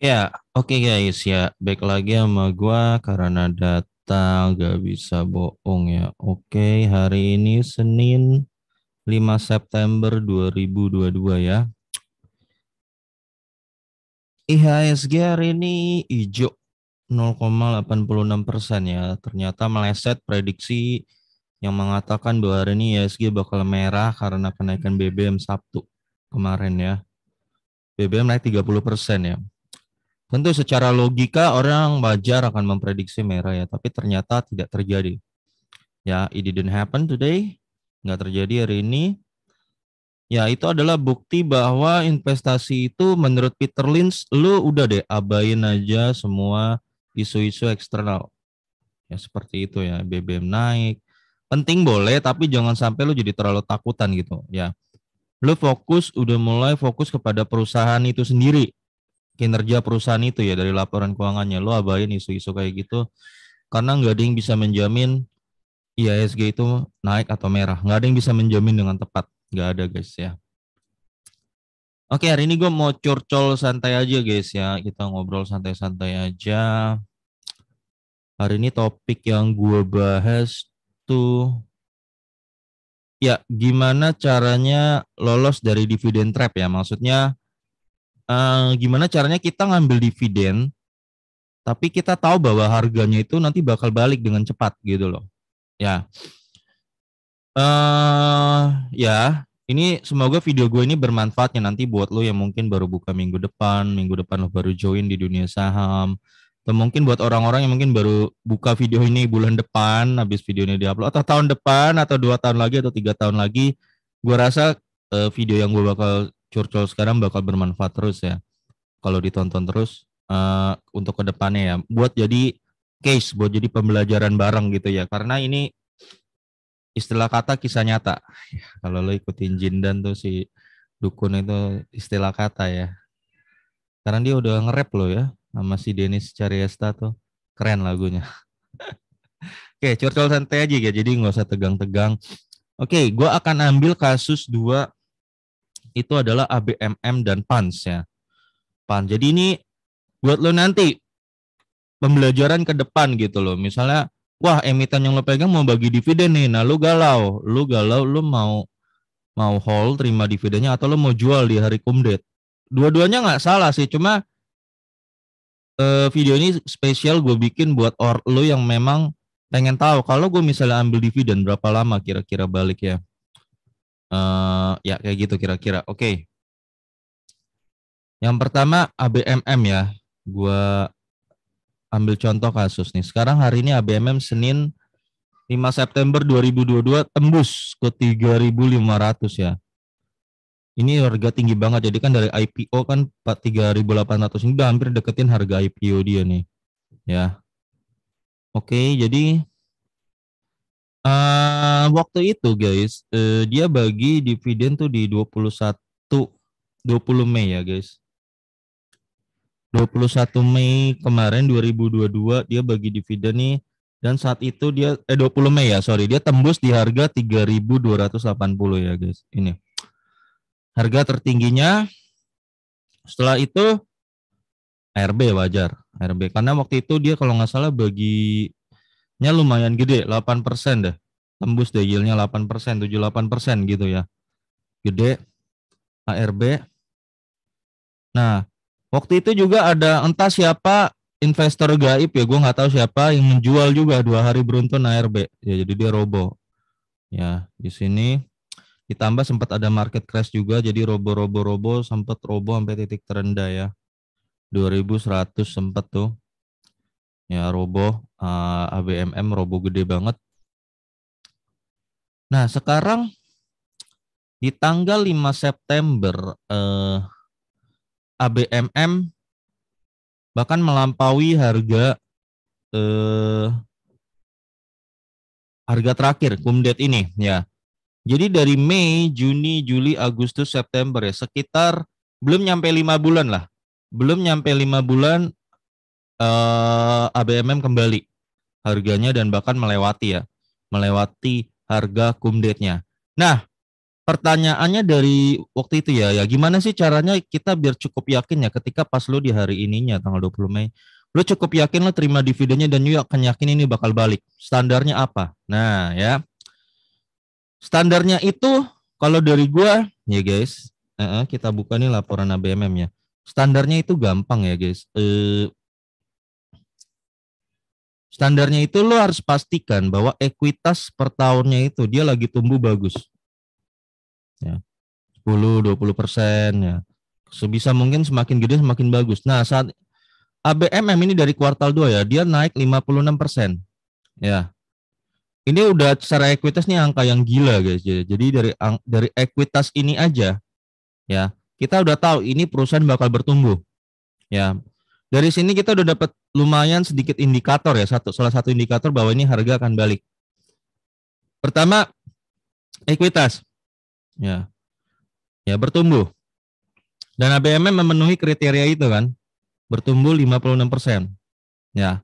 Ya, oke guys ya, baik lagi sama gua karena data gak bisa bohong ya. Oke, hari ini Senin 5 September 2022 ya. IHSG hari ini hijau 0,86% ya. Ternyata meleset prediksi yang mengatakan bahwa hari ini IHSG bakal merah karena kenaikan BBM Sabtu kemarin ya. BBM naik 30% ya. Tentu secara logika orang wajar akan memprediksi merah ya, tapi ternyata tidak terjadi. Ya, it didn't happen today, nggak terjadi hari ini. Ya, itu adalah bukti bahwa investasi itu menurut Peter Lynch, lu udah deh abain aja semua isu-isu eksternal. Ya, seperti itu ya, BBM naik. Penting boleh, tapi jangan sampai lu jadi terlalu takutan gitu. Ya, lu udah mulai fokus kepada perusahaan itu sendiri, kinerja perusahaan itu ya dari laporan keuangannya. Lu abain isu-isu kayak gitu karena nggak ada yang bisa menjamin IHSG itu naik atau merah. Nggak ada yang bisa menjamin dengan tepat. Nggak ada guys ya. Oke, hari ini gue mau curcol santai aja guys ya. Kita ngobrol santai-santai aja. Hari ini topik yang gue bahas tuh ya gimana caranya lolos dari dividen trap ya. Maksudnya gimana caranya kita ngambil dividen tapi kita tahu bahwa harganya itu nanti bakal balik dengan cepat gitu loh. Ya, ya, ini semoga video gue ini bermanfaat ya nanti buat lo yang mungkin baru buka minggu depan lo baru join di dunia saham. Atau mungkin buat orang-orang yang mungkin baru buka video ini bulan depan, habis video ini diupload, atau tahun depan, atau 2 tahun lagi, atau 3 tahun lagi, gue rasa video yang gue bakal curcol sekarang bakal bermanfaat terus ya. Kalau ditonton terus untuk kedepannya ya, buat jadi case, buat jadi pembelajaran bareng gitu ya. Karena ini istilah kata kisah nyata. Ya, kalau lo ikutin Jindan tuh si Dukun itu istilah kata ya. Karena dia udah nge-rap lo ya sama si Dennis Cariesta tuh. Keren lagunya. Oke, curcol santai aja ya. Jadi nggak usah tegang-tegang. Oke, gue akan ambil kasus dua itu adalah ABMM dan PANS ya. PAN. Jadi ini buat lo nanti pembelajaran ke depan gitu loh. Misalnya, wah emiten yang lo pegang mau bagi dividen nih. Nah, lu mau mau hold terima dividennya atau lo mau jual di hari kumdet. Dua-duanya nggak salah sih, cuma video ini spesial gue bikin buat lo yang memang pengen tahu kalau gue misalnya ambil dividen berapa lama kira-kira balik ya. Ya kayak gitu kira-kira. Oke. Yang pertama ABMM ya. Gue ambil contoh kasus nih. Sekarang hari ini ABMM Senin 5 September 2022 tembus ke 3.500 ya. Ini harga tinggi banget. Jadi kan dari IPO kan 3.800 ini udah hampir deketin harga IPO dia nih. Ya. Oke, jadi waktu itu guys, dia bagi dividen tuh di 20 Mei ya guys. 21 Mei kemarin 2022 dia bagi dividen nih dan saat itu dia 20 Mei ya, sorry, dia tembus di harga 3.280 ya guys. Ini harga tertingginya. Setelah itu ARB wajar. ARB karena waktu itu dia kalau nggak salah baginya lumayan gede, 8% deh. Tembus deh yieldnya 8%, 78% gitu ya. Gede ARB. Nah, waktu itu juga ada entah siapa investor gaib ya, gue nggak tahu siapa yang menjual juga 2 hari beruntun ARB. Ya, jadi dia roboh. Ya, di sini ditambah sempat ada market crash juga, jadi robo sempat robo sampai titik terendah ya. 2.100 sempat tuh. Ya, roboh ABMM roboh gede banget. Nah, sekarang di tanggal 5 September ABMM bahkan melampaui eh, harga terakhir kumdet ini ya. Jadi dari Mei, Juni, Juli, Agustus, September ya sekitar belum nyampe 5 bulan lah. Belum nyampe 5 bulan ABMM kembali harganya dan bahkan melewati ya. Melewati harga kumdetnya. Nah, pertanyaannya dari waktu itu ya, gimana sih caranya kita biar cukup yakin ya ketika pas lu di hari ininya tanggal 20 Mei, lu cukup yakin lu terima dividennya dan lu akan yakin ini bakal balik. Standarnya apa? Nah, ya. Standarnya itu kalau dari gua ya guys, kita buka nih laporan ABMM ya. Standarnya itu gampang ya guys. Standarnya itu lo harus pastikan bahwa ekuitas per tahunnya itu dia lagi tumbuh bagus. Ya. 10-20% ya. Sebisa mungkin semakin gede semakin bagus. Nah, saat ABMM ini dari kuartal 2 ya, dia naik 56%. Ya. Ini udah secara ekuitas nih angka yang gila guys. Jadi dari ekuitas ini aja ya, kita udah tahu ini perusahaan bakal bertumbuh. Ya. Dari sini kita udah dapat lumayan sedikit indikator ya, salah satu indikator bahwa ini harga akan balik. Pertama, ekuitas. Ya. Ya, bertumbuh. Dan ABMM memenuhi kriteria itu kan, bertumbuh 56%. Ya.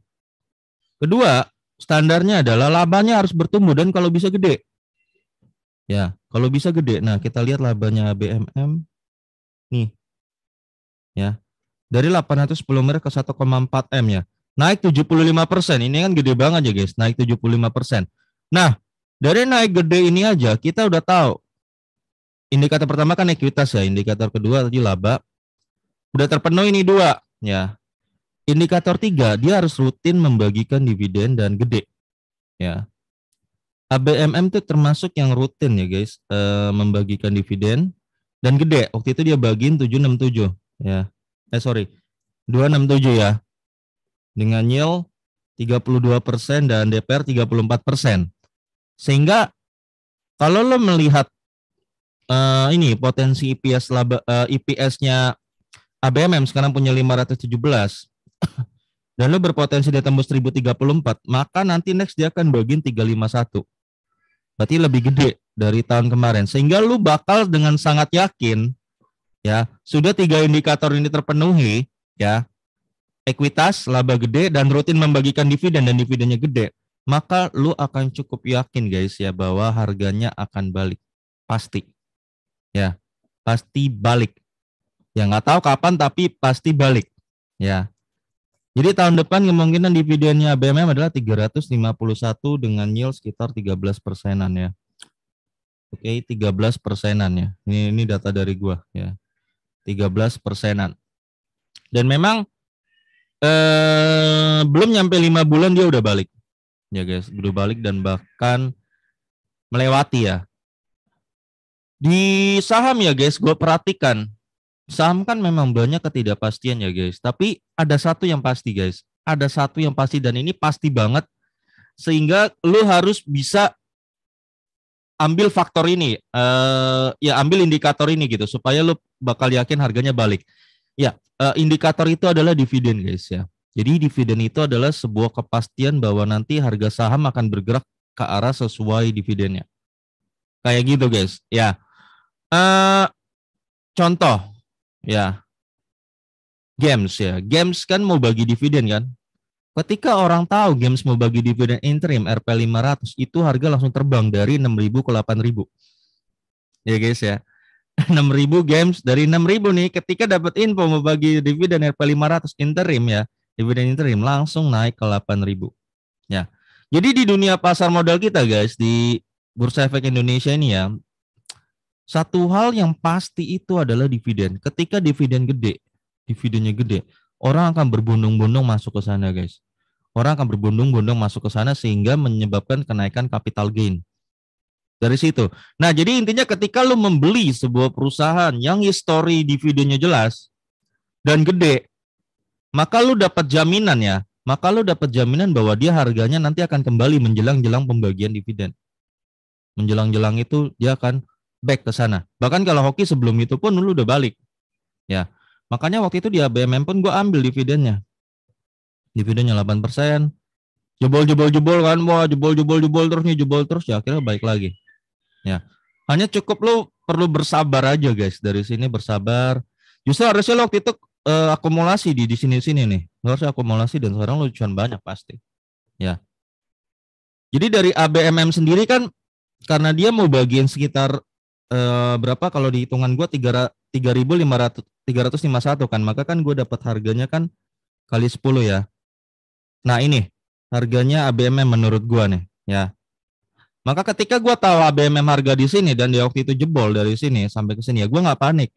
Kedua, standarnya adalah labanya harus bertumbuh dan kalau bisa gede. Ya, kalau bisa gede. Nah, kita lihat labanya ABMM nih. Ya. Dari 810 miliar ke 1,4 M ya. Naik 75%. Ini kan gede banget ya guys, naik 75%. Nah, dari naik gede ini aja kita udah tahu. Indikator pertama kan ekuitas ya, indikator kedua tadi laba. Udah terpenuhi ini dua ya. Indikator 3 dia harus rutin membagikan dividen dan gede. Ya. ABMM itu termasuk yang rutin ya guys, membagikan dividen dan gede. Waktu itu dia bagiin 767 ya. 267 ya. Dengan yield 32% dan DPR 34%. Sehingga kalau lo melihat ini potensi IPS-nya ABMM sekarang punya 517 dan lo berpotensi dia tembus 1034, maka nanti next dia akan bagiin 351. Berarti lebih gede dari tahun kemarin. Sehingga lo bakal dengan sangat yakin ya, sudah 3 indikator ini terpenuhi ya, ekuitas, laba gede dan rutin membagikan dividen dan dividennya gede, maka lu akan cukup yakin guys ya bahwa harganya akan balik. Pasti. Ya, pasti balik. Ya nggak tahu kapan tapi pasti balik. Ya. Jadi tahun depan kemungkinan dividennya ABMM adalah 351 dengan yield sekitar 13%-an ya. Oke, 13%-an ya. Ini data dari gua ya. 13%-an. Dan memang belum nyampe 5 bulan dia udah balik. Ya guys, udah balik dan bahkan melewati ya. Di saham ya guys, gue perhatikan saham kan memang banyak ketidakpastian ya guys. Tapi ada satu yang pasti guys, ada satu yang pasti dan ini pasti banget. Sehingga lu harus bisa ambil faktor ini, ya ambil indikator ini gitu supaya lu bakal yakin harganya balik. Ya, indikator itu adalah dividen guys ya. Jadi dividen itu adalah sebuah kepastian bahwa nanti harga saham akan bergerak ke arah sesuai dividennya. Kayak gitu guys. Ya. Contoh ya. Games ya. Games kan mau bagi dividen kan. Ketika orang tahu Games mau bagi dividen interim RP500 itu harga langsung terbang dari 6.000 ke 8.000. Ya guys ya. 6.000 Games dari 6.000 nih ketika dapat info mau bagi dividen RP500 interim ya. Dividen interim langsung naik ke 8.000. Ya. Jadi di dunia pasar modal kita guys, di Bursa Efek Indonesia ini ya, satu hal yang pasti itu adalah dividen. Ketika dividen gede, dividennya gede, orang akan berbondong-bondong masuk ke sana guys. Orang akan berbondong-bondong masuk ke sana sehingga menyebabkan kenaikan capital gain. Dari situ. Nah, jadi intinya ketika lu membeli sebuah perusahaan yang histori dividennya jelas dan gede, maka lu dapat jaminan ya. Maka lu dapat jaminan bahwa dia harganya nanti akan kembali menjelang-jelang pembagian dividen. Menjelang-jelang itu dia akan back ke sana. Bahkan kalau hoki sebelum itu pun lu udah balik. Ya. Makanya waktu itu di ABMM pun gue ambil dividennya. Dividennya 8%. Jebol kan. Wah, jebol terus nih, jebol terus ya akhirnya baik lagi. Ya. Hanya cukup lu perlu bersabar aja guys. Dari sini bersabar. Justru harusnya lo waktu itu akumulasi di sini nih. Lo harusnya akumulasi dan sekarang lo cuan banyak pasti. Ya. Jadi dari ABMM sendiri kan karena dia mau bagian sekitar berapa kalau di hitungan gue 3.351 kan, maka kan gue dapat harganya kan kali 10 ya. Nah ini harganya ABMM menurut gue nih ya. Maka ketika gue tahu ABMM harga di sini dan dia waktu itu jebol dari sini sampai ke sini ya, gue nggak panik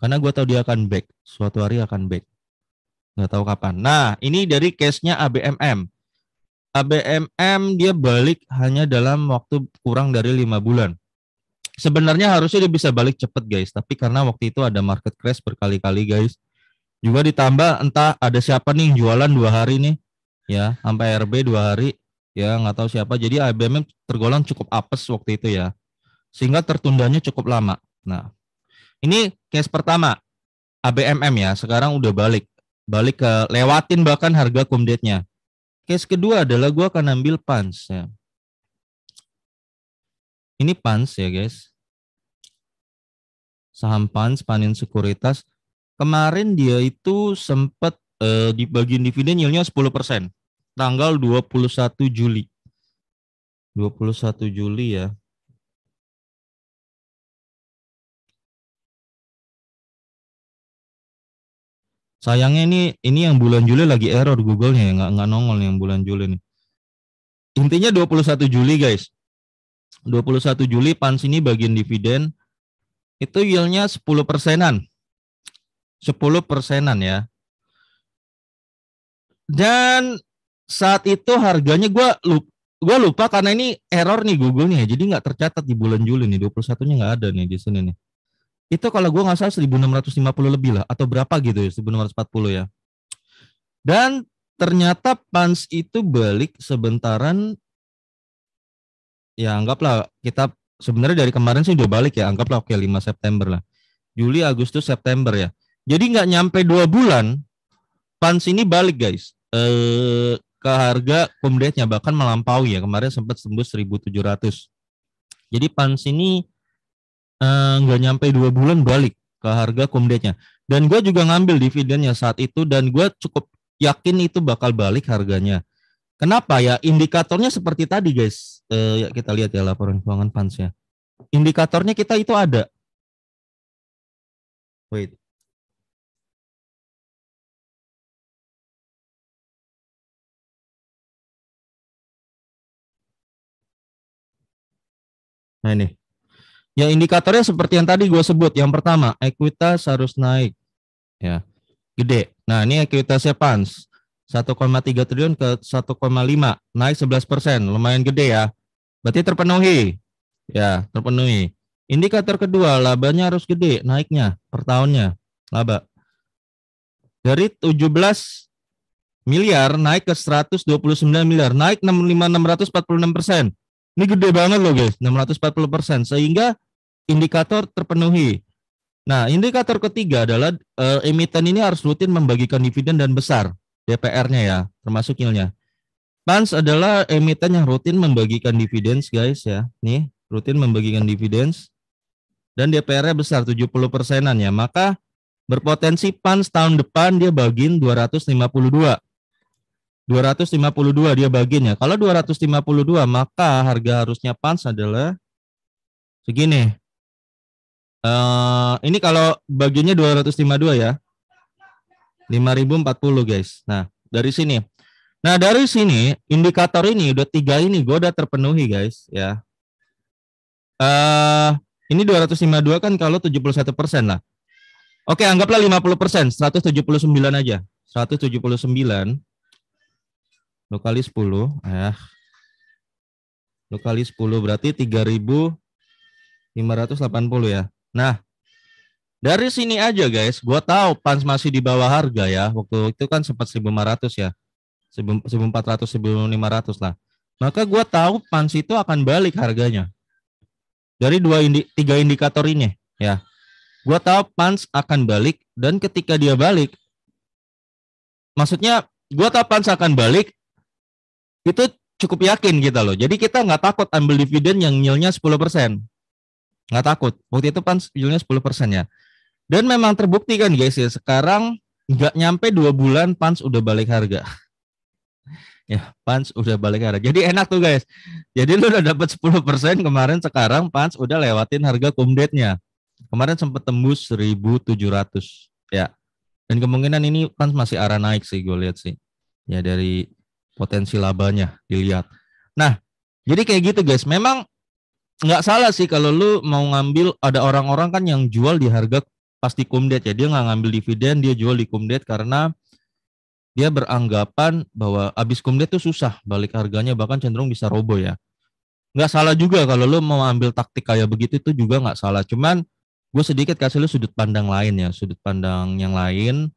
karena gue tahu dia akan back, suatu hari akan back, nggak tahu kapan. Nah ini dari case-nya ABMM. ABMM dia balik hanya dalam waktu kurang dari 5 bulan. Sebenarnya harusnya dia bisa balik cepet guys, tapi karena waktu itu ada market crash berkali-kali guys. Juga ditambah entah ada siapa nih yang jualan 2 hari nih, ya sampai RB 2 hari, ya nggak tahu siapa. Jadi ABMM tergolong cukup apes waktu itu ya, sehingga tertundanya cukup lama. Nah ini case pertama ABMM ya, sekarang udah balik ke lewatin bahkan harga kumdate-nya. Case kedua adalah gue akan ambil PANS ya. Ini PANS ya guys. Saham PANS, Panin Sekuritas. Kemarin dia itu sempat di bagian dividen yieldnya 10%. Tanggal 21 Juli. 21 Juli ya. Sayangnya ini yang bulan Juli lagi error Google-nya ya, nggak nongol nih yang bulan Juli nih. Intinya 21 Juli guys. 21 Juli PANS ini bagian dividen itu yieldnya 10%-an. 10%-an ya. Dan saat itu harganya gue lupa karena ini error nih Google-nya, jadi nggak tercatat di bulan Juli nih, 21-nya nggak ada nih di sini nih. Itu kalau gue nggak salah 1.650 lebih lah, atau berapa gitu ya, 1.640 ya. Dan ternyata PANS itu balik sebentaran, ya anggaplah kita sebenarnya dari kemarin sih udah balik ya, anggaplah oke 5 September lah. Juli, Agustus, September ya. Jadi nggak nyampe 2 bulan, PANS ini balik guys. Ke harga kumdate-nya bahkan melampaui ya, kemarin sempat tembus 1.700. Jadi PANS ini nggak nyampe 2 bulan balik ke harga kumdate-nya. Dan gue juga ngambil dividennya saat itu dan gue cukup yakin itu bakal balik harganya. Kenapa ya? Indikatornya seperti tadi guys. Ya kita lihat ya laporan keuangan PANS ya. Indikatornya kita itu ada. Wait. Nah ini. Ya indikatornya seperti yang tadi gue sebut. Yang pertama, ekuitas harus naik. Ya, gede. Nah ini ekuitasnya PANS. 1,3 triliun ke 1,5. Naik 11%. Lumayan gede ya. Berarti terpenuhi. Ya, terpenuhi. Indikator kedua, labanya harus gede naiknya per tahunnya. Laba. Dari 17 miliar naik ke 129 miliar. Naik 646%. Ini gede banget loh guys, 640%. Sehingga indikator terpenuhi. Nah, indikator ketiga adalah emiten ini harus rutin membagikan dividen dan besar. DPR-nya ya, termasuk yieldnya. PANS adalah emiten yang rutin membagikan dividen guys ya. Nih, rutin membagikan dividen dan DPR-nya besar 70%-an ya. Maka berpotensi PANS tahun depan dia bagiin 252. 252 dia baginya. Kalau 252 maka harga harusnya PANS adalah segini. Ini kalau bagiannya 252 ya. 5.040 guys. Nah, dari sini. Nah, dari sini indikator ini udah 3 ini gue udah terpenuhi guys ya. Ini 252 kan kalau 71% lah. Oke, anggaplah 50%, 179 aja. 179 lo kali 10 ya. Lo kali 10 berarti 3.580 ya. Nah, dari sini aja guys, gue tahu PANS masih di bawah harga ya. Waktu itu kan sempat 1.500 ya. 1.400, 1.500 lah. Maka gue tahu PANS itu akan balik harganya. Dari 3 indikator ini ya. Gue tahu PANS akan balik dan ketika dia balik, maksudnya gue tahu PANS akan balik, itu cukup yakin kita loh. Jadi kita nggak takut ambil dividen yang yieldnya 10%. Nggak takut. Waktu itu PANS yieldnya 10% ya. Dan memang terbukti kan guys ya, sekarang nggak nyampe 2 bulan PANS udah balik harga. Ya, Pans udah balik arah. Jadi enak tuh guys. Jadi lu udah dapat 10% kemarin, sekarang Pans udah lewatin harga kumdetnya. Kemarin sempat tembus 1.700 ya. Dan kemungkinan ini Pans masih arah naik sih gue lihat sih. Ya dari potensi labanya dilihat. Nah, jadi kayak gitu guys. Memang nggak salah sih kalau lu mau ngambil, ada orang-orang kan yang jual di harga pasti kumdet ya. Dia nggak ngambil dividen, dia jual di kumdet karena dia beranggapan bahwa abis kumdet tuh susah balik harganya, bahkan cenderung bisa roboh ya. Nggak salah juga kalau lu mau ambil taktik kayak begitu, itu juga nggak salah. Cuman gue sedikit kasih lu sudut pandang lain ya, sudut pandang yang lain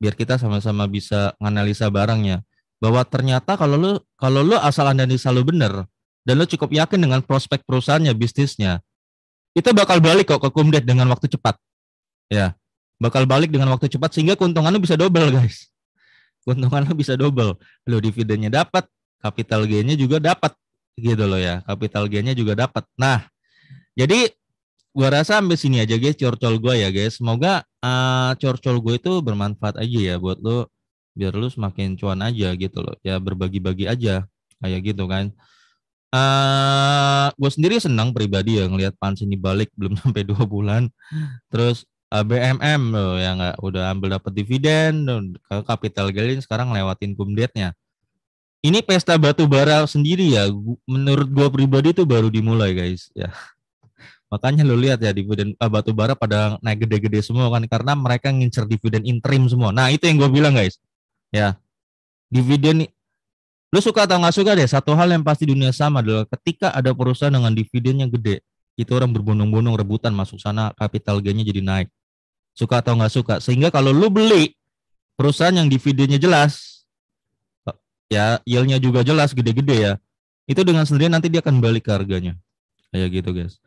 biar kita sama-sama bisa menganalisa barangnya. Bahwa ternyata kalau lu asal analisa lu bener dan lu cukup yakin dengan prospek perusahaannya, bisnisnya, itu bakal balik kok ke kumdet dengan waktu cepat. Ya, bakal balik dengan waktu cepat sehingga keuntungan lu bisa double guys. Keuntungan lo bisa double. Lo dividennya dapat, capital gain-nya juga dapat gitu loh ya. Capital gain-nya juga dapat. Nah, jadi gua rasa sampai sini aja guys curcol gua ya guys. Semoga curcol gue itu bermanfaat aja ya buat lo, biar lo semakin cuan aja gitu loh. Ya berbagi-bagi aja kayak gitu kan. Gue sendiri senang pribadi ya ngelihat Pans ini balik belum sampai 2 bulan. Terus BMM loh yang nggak udah ambil dapat dividen, ke capital gain sekarang lewatin kumdetnya. Ini pesta batu bara sendiri ya, menurut gua pribadi itu baru dimulai guys ya. Makanya lo lihat ya dividen batu bara pada naik gede-gede semua kan, karena mereka ngincer dividen interim semua. Nah itu yang gue bilang guys ya, dividen lo suka atau nggak suka deh, satu hal yang pasti dunia sama adalah ketika ada perusahaan dengan dividen yang gede, itu orang berbondong-bondong rebutan masuk sana, capital gainnya jadi naik. Suka atau nggak suka. Sehingga kalau lu beli perusahaan yang dividennya jelas, ya yield-nya juga jelas, gede-gede ya, itu dengan sendirinya nanti dia akan balik ke harganya. Kayak gitu guys.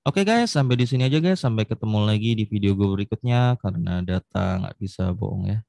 Oke guys, sampai di sini aja guys. Sampai ketemu lagi di video gue berikutnya, karena data nggak bisa bohong ya.